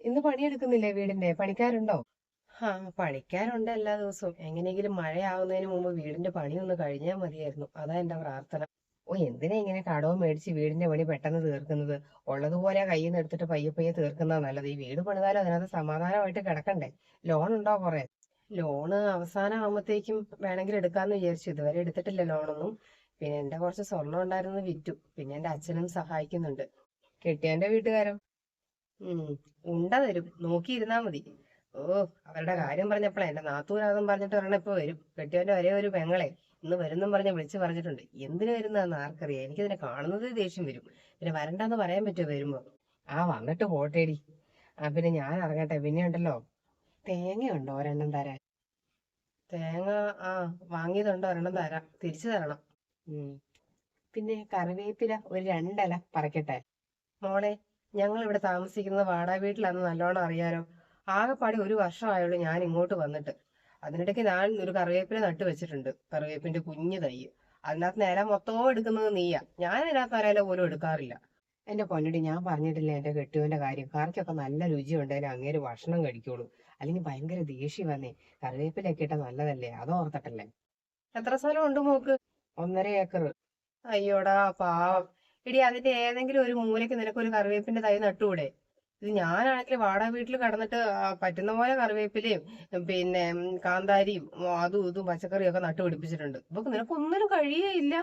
ഇന്ന് പണിയെടുക്കുന്നില്ലേ വീടിന്റെ? പണിക്കാരുണ്ടോ? ആ, പണിക്കാരുണ്ട് എല്ലാ ദിവസവും. എങ്ങനെയെങ്കിലും മഴയാവുന്നതിന് മുമ്പ് വീടിന്റെ പണി ഒന്ന് കഴിഞ്ഞാൽ മതിയായിരുന്നു. അതാ എന്റെ പ്രാർത്ഥന. ഓ, എന്തിനാ ഇങ്ങനെ കടവും മേടിച്ച് വീടിന്റെ പണി പെട്ടെന്ന് തീർക്കുന്നത്? ഉള്ളതുപോലെ കയ്യിൽ നിന്ന് എടുത്തിട്ട് പയ്യെ പയ്യെ തീർക്കുന്നതാ നല്ലത്. ഈ വീട് പണിതാലും അതിനകത്ത് സമാധാനമായിട്ട് കിടക്കണ്ടേ? ലോൺ ഉണ്ടോ കുറെ? ലോണ് അവസാനം ആകുമ്പോഴത്തേക്കും വേണമെങ്കിൽ എടുക്കാന്ന് വിചാരിച്ചു. ഇതുവരെ എടുത്തിട്ടില്ല ലോണൊന്നും. പിന്നെ എന്റെ കുറച്ച് സ്വർണ്ണം ഉണ്ടായിരുന്നത് വിറ്റു. പിന്നെ എന്റെ അച്ഛനും സഹായിക്കുന്നുണ്ട്. കെട്ടിയവന്റെ വീട്ടുകാരോ? ഉം ഉണ്ട തരും, നോക്കിയിരുന്നാ മതി. ഓ, അവരുടെ കാര്യം പറഞ്ഞപ്പോഴേ എന്റെ നാത്തൂരാന്നും പറഞ്ഞിട്ട് ഒരെണ്ണം ഇപ്പൊ വരും. കെട്ടിയവന്റെ ഒരേ ഒരു പെങ്ങളെ ഇന്ന് വരുന്നും പറഞ്ഞ് വിളിച്ചു പറഞ്ഞിട്ടുണ്ട്. എന്തിനു വരുന്നതെന്ന് ആർക്കറിയാം. എനിക്കിതിനെ കാണുന്നത് ദേഷ്യം വരും. പിന്നെ വരണ്ടാന്ന് പറയാൻ പറ്റുമോ വരുമ്പോ? ആ, വന്നിട്ട് പോട്ടേടി. ആ, പിന്നെ ഞാൻ ഇറങ്ങട്ടെ. പിന്നെ ഉണ്ടല്ലോ, തേങ്ങയുണ്ടോ ഒരെണ്ണം തരാൻ? തേങ്ങ, ആ, വാങ്ങിയതുണ്ടോ ഒരെണ്ണം തരാം. തിരിച്ചു തരണം. ഉം പിന്നെ കറിവേപ്പില ഒരു 2 ഇല പറിക്കട്ടെ? മോളെ, ഞങ്ങൾ ഇവിടെ താമസിക്കുന്നത് വാടക വീട്ടിലാന്ന് നല്ലോണം അറിയാലോ. ആകെപ്പാടെ ഒരു വർഷമായുള്ളൂ ഞാൻ ഇങ്ങോട്ട് വന്നിട്ട്. അതിനിടയ്ക്ക് ഞാൻ ഒരു കറിവേപ്പില നട്ടു വെച്ചിട്ടുണ്ട്. കറിവേപ്പിന്റെ കുഞ്ഞു തൈ. അതിനകത്ത് നില മൊത്തവും എടുക്കുന്നത് നീയാ. ഞാൻ അതിനകത്ത് നില പോലും എടുക്കാറില്ല. എന്റെ പൊന്നടി, ഞാൻ പറഞ്ഞിട്ടില്ലേ എന്റെ കെട്ടുവിന്റെ കാര്യം. കറിക്കൊക്കെ നല്ല രുചി ഉണ്ടെങ്കിൽ അങ്ങേര് ഭക്ഷണം കഴിക്കുള്ളൂ. അല്ലെങ്കിൽ ഭയങ്കര ദേഷ്യം വന്നേ. കറിവേപ്പിലൊക്കെ ഇട്ട നല്ലതല്ലേ, അതോർത്തിട്ടല്ലേ. എത്ര സ്ഥലം ഉണ്ട് മോക്ക്? 1.5 ഏക്കർ. അയ്യോടാ പാവം. എടി, അതിന്റെ ഏതെങ്കിലും ഒരു മൂലയ്ക്ക് നിനക്കൊരു കറിവേപ്പിന്റെ തൈ നട്ടൂടെ? ഇത് ഞാനാണെങ്കിൽ വാടക വീട്ടിൽ കിടന്നിട്ട് പറ്റുന്ന പോലെ കറിവേപ്പിലയും പിന്നെ കാന്താരിയും അതും ഇതും പച്ചക്കറിയും ഒക്കെ നട്ടുപിടിപ്പിച്ചിട്ടുണ്ട്. ഇപ്പൊ നിനക്കൊന്നിനും കഴിയേയില്ല.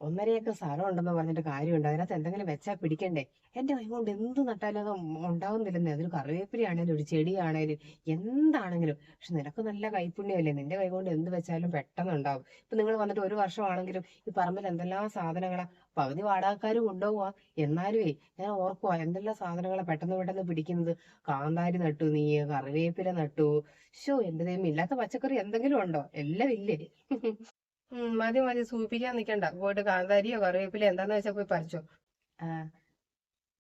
1.5 ഏക്കർ സ്ഥലം ഉണ്ടെന്ന് പറഞ്ഞിട്ട് കാര്യമുണ്ട്? അതിനകത്ത് എന്തെങ്കിലും വെച്ചാൽ പിടിക്കണ്ടേ? എന്റെ കൈ കൊണ്ട് എന്ത് നട്ടാലും അത് ഉണ്ടാവുന്നില്ലെന്നേ. അതൊരു കറിവേപ്പിലയാണേലും ഒരു ചെടിയാണേലും എന്താണെങ്കിലും. പക്ഷെ നിനക്ക് നല്ല കൈപ്പുണ്യമല്ലേ, നിന്റെ കൈ കൊണ്ട് എന്ത് വെച്ചാലും പെട്ടെന്ന് ഉണ്ടാവും. ഇപ്പൊ നിങ്ങൾ വന്നിട്ട് ഒരു വർഷമാണെങ്കിലും ഈ പറമ്പിൽ എന്തെല്ലാം സാധനങ്ങളാ. പകുതി വാടകക്കാരും കൊണ്ടുപോവാ. എന്നാലുവേ ഞാൻ ഓർക്കുവാ എന്തെല്ലാം സാധനങ്ങളാ പെട്ടെന്ന് പെട്ടെന്ന് പിടിക്കുന്നത്. കാന്താരി നട്ടു നീ, കറിവേപ്പില നട്ടു. ഷോ, എന്റെ ദൈവം, ഇല്ലാത്ത പച്ചക്കറി എന്തെങ്കിലും ഉണ്ടോ? എല്ലാം ഇല്ലേ? മതി മതി, സൂചിപ്പിക്കാൻ നിക്കണ്ട. പോയിട്ട് കാന്താരിയോ കറിവേപ്പിലയോ എന്താന്ന് വെച്ചാ പോയി പറിച്ചോ. ആ,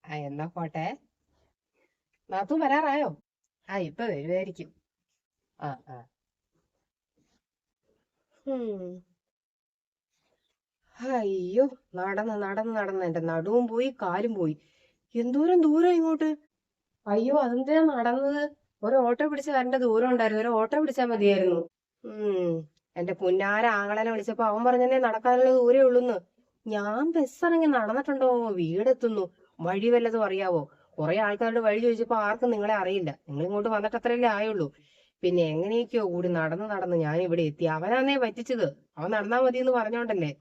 ആ, എന്നാ പോട്ടെ. നാത്തു വരാറായോ? ആ, ഇപ്പൊ വരുമായിരിക്കും. ആ, ആ. ഉം അയ്യോ, നടന്ന് നടന്ന് നടന്ന് എന്റെ നടുവും പോയി കാലും പോയി. എന്തോരം ദൂരം ഇങ്ങോട്ട്. അയ്യോ, അതെന്തിനാ നടന്നത്? ഒരു ഓട്ടോ പിടിച്ച് വരേണ്ട ദൂരം ഉണ്ടായിരുന്നു. ഒരു ഓട്ടോ പിടിച്ചാൽ മതിയായിരുന്നു. ഉം എന്റെ പുന്നാര ആങ്ങളനെ വിളിച്ചപ്പോ അവൻ പറഞ്ഞതേ നടക്കാനുള്ള ദൂരേ ഉള്ളൂന്ന്. ഞാൻ ബസ് ഇറങ്ങി നടന്നിട്ടുണ്ടോ വീടെത്തുന്നു. വഴി വല്ലതും അറിയാവോ? കുറെ ആൾക്കാരുടെ വഴി ചോദിച്ചപ്പോ ആർക്കും നിങ്ങളെ അറിയില്ല. നിങ്ങൾ ഇങ്ങോട്ട് വന്നിട്ട് അത്രയല്ലേ ആയുള്ളൂ. പിന്നെ എങ്ങനെയൊക്കെയോ കൂടി നടന്ന് നടന്ന് ഞാൻ ഇവിടെ എത്തി. അവനാന്നേ പറ്റിച്ചത്. അവൻ നടന്നാ മതി എന്ന് പറഞ്ഞോണ്ടല്ലേ.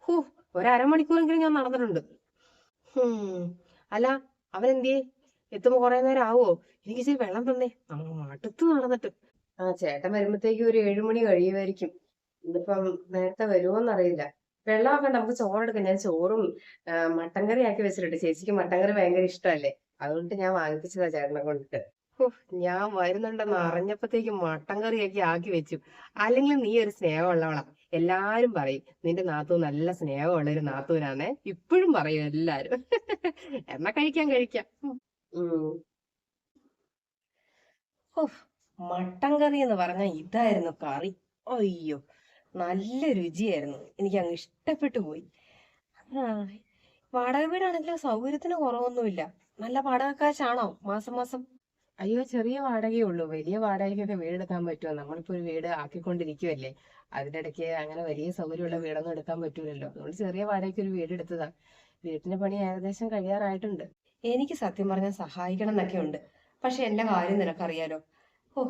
ഹൂ, ഒരു 1/2 മണിക്കൂറെങ്കിലും ഞാൻ നടന്നിട്ടുണ്ട്. അല്ല, അവൻ എന്തിയേ? എത്തുമ്പോ കുറെ നേരം ആവോ? എനിക്ക് ഇച്ചിരി വെള്ളം തന്നേ, നമ്മൾ മടുത്ത് നടന്നിട്ട്. ആ, ചേട്ടൻ വരുമ്പത്തേക്ക് ഒരു 7 മണി കഴിയുമായിരിക്കും. ഇന്നിപ്പം നേരത്തെ വരുമോന്നറിയില്ല. വെള്ളമൊക്കെ ഉണ്ട്, നമുക്ക് ചോറെടുക്കാം. ഞാൻ ചോറും മട്ടൻ കറി ആക്കി വെച്ചിട്ടുണ്ട്. ചേച്ചിക്ക് മട്ടൻ കറി ഭയങ്കര ഇഷ്ടമല്ലേ. അതുകൊണ്ട് ഞാൻ വാങ്ങിപ്പിച്ചതാ ചേട്ടനെ കൊണ്ടിട്ട്. ഹോ, ഞാൻ വരുന്നുണ്ടെന്ന് അറിഞ്ഞപ്പോഴത്തേക്കും മട്ടൻ കറിയൊക്കെ ആക്കി വെച്ചു. അല്ലെങ്കിൽ നീ ഒരു സ്നേഹമുള്ളവളാ. എല്ലാരും പറയും നിന്റെ നാത്തൂ നല്ല സ്നേഹമുള്ള ഒരു നാത്തൂനാന്നേ. ഇപ്പോഴും പറയും എല്ലാരും. എന്നാ കഴിക്കാം കഴിക്കാം. ഉം ഓ, മട്ടൻ കറി എന്ന് പറഞ്ഞാൽ ഇതായിരുന്നു കറി. അയ്യോ, നല്ല രുചിയായിരുന്നു. എനിക്ക് അങ്ങ് ഇഷ്ടപ്പെട്ടു പോയി. ആ, വാടക വീടാണെങ്കിലും സൗകര്യത്തിന് കുറവൊന്നുമില്ല. നല്ല വാടകക്കാശാണോ മാസം മാസം? അയ്യോ, ചെറിയ വാടകയേ ഉള്ളൂ. വലിയ വാടകയ്ക്കൊക്കെ വീടെടുക്കാൻ പറ്റുമോ? നമ്മളിപ്പോ ഒരു വീട് ആക്കിക്കൊണ്ടിരിക്കുവല്ലേ. അതിന്റെ ഇടയ്ക്ക് അങ്ങനെ വലിയ സൗകര്യമുള്ള വീടൊന്നും എടുക്കാൻ പറ്റൂലല്ലോ. അതുകൊണ്ട് ചെറിയ വാടകയ്ക്ക് ഒരു വീട് എടുത്തതാ. വീട്ടിന്റെ പണി ഏകദേശം കഴിയാറായിട്ടുണ്ട്. എനിക്ക് സത്യം പറഞ്ഞാൽ സഹായിക്കണം എന്നൊക്കെ ഉണ്ട്. പക്ഷെ എന്റെ കാര്യം നിനക്കറിയാലോ. ഓ,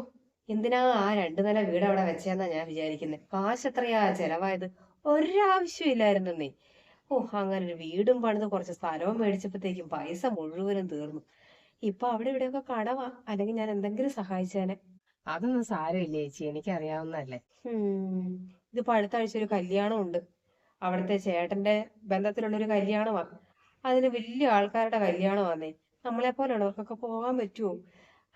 എന്തിനാ ആ 2 നില വീട് അവിടെ വെച്ചേന്നാ ഞാൻ വിചാരിക്കുന്നത്. കാശ് എത്രയാ ചെലവായത്? ഒരാവശ്യമില്ലായിരുന്നേ. ഓ, അങ്ങനെ ഒരു വീടും പണിത് കുറച്ച് സ്ഥലവും മേടിച്ചപ്പോഴത്തേക്കും പൈസ മുഴുവനും തീർന്നു. ഇപ്പൊ അവിടെ ഇവിടെയൊക്കെ കടവാ. അല്ലെങ്കിൽ ഞാൻ എന്തെങ്കിലും സഹായിച്ചേനെ. അതൊന്നും സാരമില്ല ചേച്ചി, എനിക്കറിയാവുന്നതല്ലേ. ഇതിപ്പോ അടുത്ത ആഴ്ച ഒരു കല്യാണം ഉണ്ട്. അവിടുത്തെ ചേട്ടന്റെ ബന്ധത്തിലുള്ളൊരു കല്യാണമാ. അതിന് വലിയ ആൾക്കാരുടെ കല്യാണമാന്നേ. നമ്മളെ പോലുള്ളവർക്കൊക്കെ പോകാൻ പറ്റുമോ?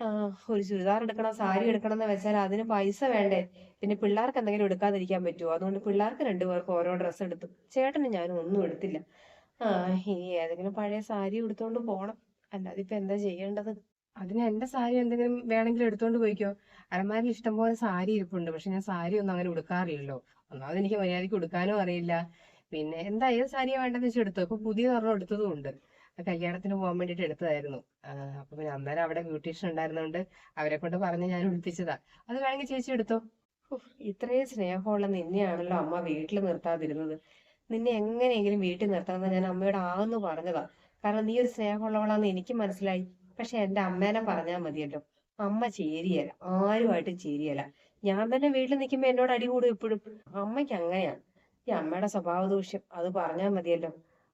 ആ, ഒരു ചുരിദാർ എടുക്കണം, സാരി എടുക്കണം എന്ന് വെച്ചാൽ അതിന് പൈസ വേണ്ടേ. പിന്നെ പിള്ളേർക്ക് എന്തെങ്കിലും എടുക്കാതിരിക്കാൻ പറ്റുമോ? അതുകൊണ്ട് പിള്ളേർക്ക് 2 പേർക്ക് ഓരോ ഡ്രസ്സ് എടുത്തു. ചേട്ടന് ഞാനും ഒന്നും എടുത്തില്ല. ആ, ഇനി ഏതെങ്കിലും പഴയ സാരി എടുത്തോണ്ട് പോണം. അല്ലാതെ ഇപ്പൊ എന്താ ചെയ്യേണ്ടത്? അതിന് എന്റെ സാരി എന്തെങ്കിലും വേണമെങ്കിലും എടുത്തോണ്ട് പോയിക്കോ. അലമാരിൽ ഇഷ്ടംപോലെ സാരി ഇരിപ്പുണ്ട്. പക്ഷെ ഞാൻ സാരി ഒന്നും അങ്ങനെ ഉടുക്കാറില്ലല്ലോ. ഒന്നാമത് എനിക്ക് മര്യാദയ്ക്ക് ഉടുക്കാനും അറിയില്ല. പിന്നെ എന്താ ഏത് സാരിയാ വേണ്ടെന്ന് വെച്ചാൽ എടുത്തോ. ഇപ്പൊ പുതിയ ഒരെണ്ണം എടുത്തതും ഉണ്ട്. കല്യാണത്തിന് പോകാൻ വേണ്ടിട്ട് എടുത്തതായിരുന്നു. അപ്പൊ പിന്നെ അന്നേരം അവിടെ ബ്യൂട്ടീഷ്യൻ ഉണ്ടായിരുന്നോണ്ട് അവരെ കൊണ്ട് പറഞ്ഞ് ഞാൻ ഉടുപ്പിച്ചതാ. അത് വേണമെങ്കിൽ ചേച്ചി എടുത്തോ. ഉഫ്, ഇത്രയും സ്നേഹമുള്ള നിന്നെയാണല്ലോ അമ്മ വീട്ടിൽ നിർത്താതിരുന്നത്. നിന്നെ എങ്ങനെയെങ്കിലും വീട്ടിൽ നിർത്താമെന്ന് ഞാൻ അമ്മയോട് ആന്ന് പറഞ്ഞതാ. കാരണം നീ ഒരു സ്നേഹമുള്ളവളാന്ന് എനിക്ക് മനസ്സിലായി. പക്ഷെ എന്റെ അമ്മേനെ പറഞ്ഞാൽ മതിയല്ലോ. അമ്മ ചേരിയല്ല, ആരുമായിട്ടും ചേരിയല്ല. ഞാൻ തന്നെ വീട്ടിൽ നിൽക്കുമ്പോ എന്നോട് അടി കൂടും എപ്പോഴും. അമ്മയ്ക്ക് അങ്ങനെയാ. ഈ അമ്മയുടെ സ്വഭാവ ദൂഷ്യം അത് പറഞ്ഞാൽ മതിയല്ലോ.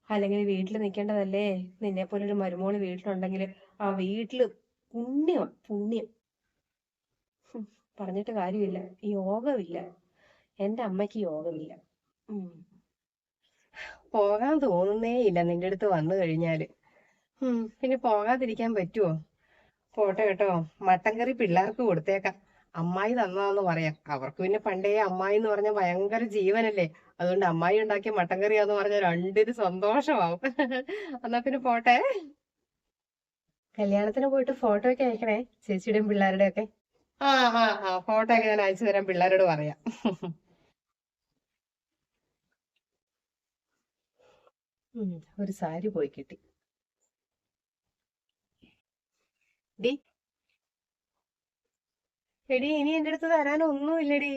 അല്ലെങ്കിൽ വീട്ടിൽ നിൽക്കേണ്ടതല്ലേ. നിന്നെ പോലൊരു മരുമോള് വീട്ടിലുണ്ടെങ്കിൽ ആ വീട്ടില് പുണ്യം പുണ്യം. ഹും, പറഞ്ഞിട്ട് കാര്യമില്ല. യോഗമില്ല. എന്റെ അമ്മയ്ക്ക് യോഗമില്ല. ഉം. പോകാൻ തോന്നുന്നേ ഇല്ല നിന്റെ അടുത്ത് വന്നു കഴിഞ്ഞാല്. പിന്നെ പോകാതിരിക്കാൻ പറ്റുമോ? പോട്ടെ കേട്ടോ. മട്ടൻ കറി പിള്ളേർക്ക് കൊടുത്തേക്കാം. അമ്മായി തന്നതാന്ന് പറയാം. അവർക്ക് പിന്നെ പണ്ടേ അമ്മായി എന്ന് പറഞ്ഞ ഭയങ്കര ജീവനല്ലേ. അതുകൊണ്ട് അമ്മായി ഉണ്ടാക്കിയ മട്ടൻ കറിയാന്ന് പറഞ്ഞ രണ്ടിന് സന്തോഷമാവും. എന്നാ പിന്നെ പോട്ടെ. കല്യാണത്തിന് പോയിട്ട് ഫോട്ടോ ഒക്കെ അയക്കണേ, ചേച്ചിയുടെയും പിള്ളേരുടെ ഒക്കെ. ആ ഫോട്ടോ ഒക്കെ ഞാൻ അയച്ചു തരാം, പിള്ളേരോട് പറയാം. ഒരു സാരി പോയി കിട്ടി. ഡി എടി, ഇനി എന്റെ അടുത്ത് തരാനൊന്നും ഇല്ലടി.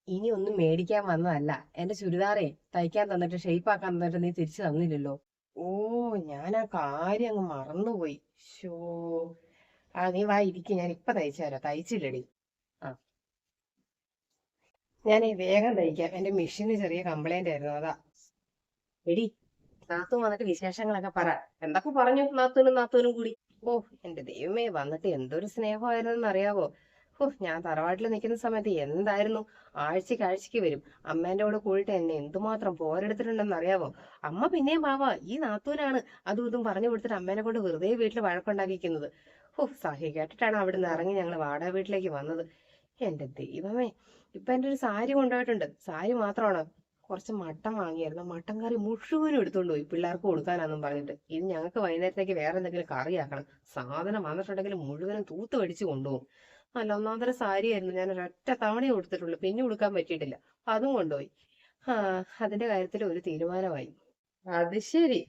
ഇനി ഒന്നും മേടിക്കാൻ വന്നതല്ല. എന്റെ ചുരിദാറേ തയ്ക്കാൻ തന്നിട്ട് ഷെയ്പ്പാക്കാൻ തന്നിട്ട് നീ തിരിച്ചു തന്നില്ലല്ലോ. ഓ, ഞാൻ ആ കാര്യം അങ്ങ് മറന്നുപോയി. ഷോ. നീ വാ ഇരിക്കും, ഞാൻ ഇപ്പൊ തയ്ച്ചു തരാം. തയ്ച്ചില്ലടി. ആ, ഞാൻ വേഗം തയ്ക്കാം. എന്റെ മെഷീന് ചെറിയ കംപ്ലൈന്റ് ആയിരുന്നു, അതാ. എടി, നാത്തൂൻ വന്നിട്ട് വിശേഷങ്ങളൊക്കെ പറ. എന്തൊക്കെ പറഞ്ഞു നാത്തൂനും കൂടി? ഓ, എന്റെ ദൈവമേ, വന്നിട്ട് എന്തൊരു സ്നേഹമായിരുന്നെന്ന് അറിയാവോ? ഓ, ഞാൻ തറവാട്ടിൽ നിൽക്കുന്ന സമയത്ത് എന്തായിരുന്നു. ആഴ്ചക്ക് വരും. അമ്മേന്റെ കൂടെ കൂടിയിട്ട് എന്നെ എന്തുമാത്രം പോരെടുത്തിട്ടുണ്ടെന്ന് അറിയാവോ? അമ്മ പിന്നെയും പാവാ. ഈ നാത്തൂനാണ് അതും ഇതും പറഞ്ഞു കൊടുത്തിട്ട് അമ്മേനെ കൊണ്ട് വെറുതെ വീട്ടിൽ വഴക്കുണ്ടാക്കിക്കുന്നത്. ഓ, സഹി കേട്ടിട്ടാണ് അവിടുന്ന് ഇറങ്ങി ഞങ്ങൾ വാടക വീട്ടിലേക്ക് വന്നത്. എന്റെ ദൈവമേ, ഇപ്പൊ എന്റെ ഒരു സാരി കൊണ്ടുപോയിട്ടുണ്ട്. സാരി മാത്രമാണോ? കുറച്ച് മട്ടൻ വാങ്ങിയായിരുന്നു. മട്ടൻ കറി മുഴുവനും എടുത്തോണ്ട് പോയി, പിള്ളേർക്ക് കൊടുക്കാനാന്നും പറഞ്ഞിട്ട്. ഇനി ഞങ്ങൾക്ക് വൈകുന്നേരത്തേക്ക് വേറെ എന്തെങ്കിലും കറിയാക്കണം. സാധനം വന്നിട്ടുണ്ടെങ്കിൽ മുഴുവനും തൂത്ത് കടിച്ച് കൊണ്ടുപോകും. നല്ല ഒന്നാന്തരം സാരിയായിരുന്നു. ഞാൻ ഒരൊറ്റ തവണയെ കൊടുത്തിട്ടുള്ളൂ, പിന്നെ കൊടുക്കാൻ പറ്റിയിട്ടില്ല. അതും കൊണ്ടുപോയി. ആ, അതിന്റെ കാര്യത്തിൽ ഒരു തീരുമാനമായി. അത് ശരി.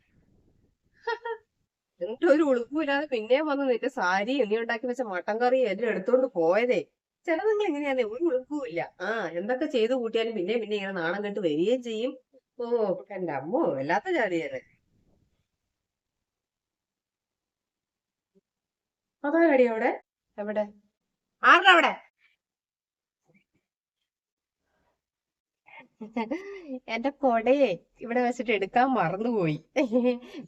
എന്നിട്ട് ഒരു ഉളുപ്പില്ലാതെ പിന്നെയും വന്ന് നിന്റെ സാരി നീ ഉണ്ടാക്കി വെച്ച മട്ടൻ കറി എല്ലാം എടുത്തോണ്ട് പോയതേ. ചിലതുങ്ങൾ എങ്ങനെയാന്നേ, ഒരു ഉളുപ്പുമില്ല. എന്തൊക്കെ ചെയ്തു കൂട്ടിയാലും പിന്നെ ഇങ്ങനെ നാണം കെട്ട് വരികയും ചെയ്യും. ഓ, എന്റെ അമ്മോ, വല്ലാത്ത ജാതിയാണ്. അതാ കടി അവിടെ. എവിടെ? ആരുടെ അവിടെ? എന്റെ കൊടയെ ഇവിടെ വെച്ചിട്ട് എടുക്കാൻ മറന്നുപോയി.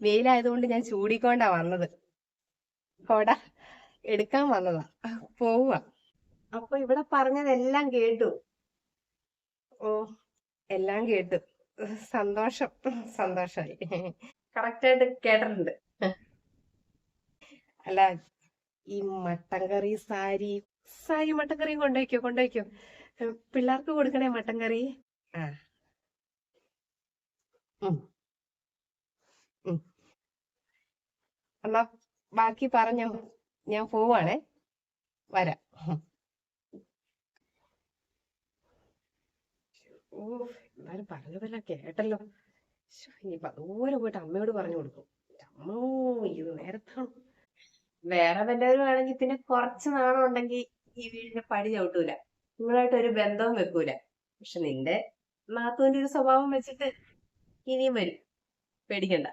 വെയിലായതുകൊണ്ട് ഞാൻ ചൂടിക്കൊണ്ടാ വന്നത്. കൊട എടുക്കാൻ വന്നതാ. പോവുക. അപ്പൊ ഇവിടെ പറഞ്ഞതെല്ലാം കേട്ടു. ഓ, എല്ലാം കേട്ടു. സന്തോഷം. സന്തോഷായി. കറക്റ്റായിട്ട് കേട്ടിട്ടുണ്ട്. അല്ല, ഈ മട്ടൻ കറി മട്ടൻ കറിയും കൊണ്ടുവയ്ക്കോ. പിള്ളേർക്ക് കൊടുക്കണേ മട്ടൻ കറി. ആ. ഉം, ഉം. എന്നാ ബാക്കി പറഞ്ഞോ. ഞാൻ പോവാണേ. വരാം. ഓ, എന്നാലും പറഞ്ഞതെല്ലാം കേട്ടല്ലോ. ഇനിയിപ്പൊ അതുപോലെ പോയിട്ട് അമ്മയോട് പറഞ്ഞു കൊടുക്കും. അമ്മോ, ഇത് നേരത്താണ്. വേറെ വല്ലവരും ആണെങ്കിൽ പിന്നെ കുറച്ച് നാണം ഉണ്ടെങ്കിൽ ഈ വീടിന്റെ പടി ചവിട്ടൂല, നിങ്ങളായിട്ട് ഒരു ബന്ധവും വെക്കൂല. പക്ഷെ നിന്റെ നാത്തൂന്റെ ഒരു സ്വഭാവം വെച്ചിട്ട് ഇനിയും വരും. പേടിക്കണ്ട.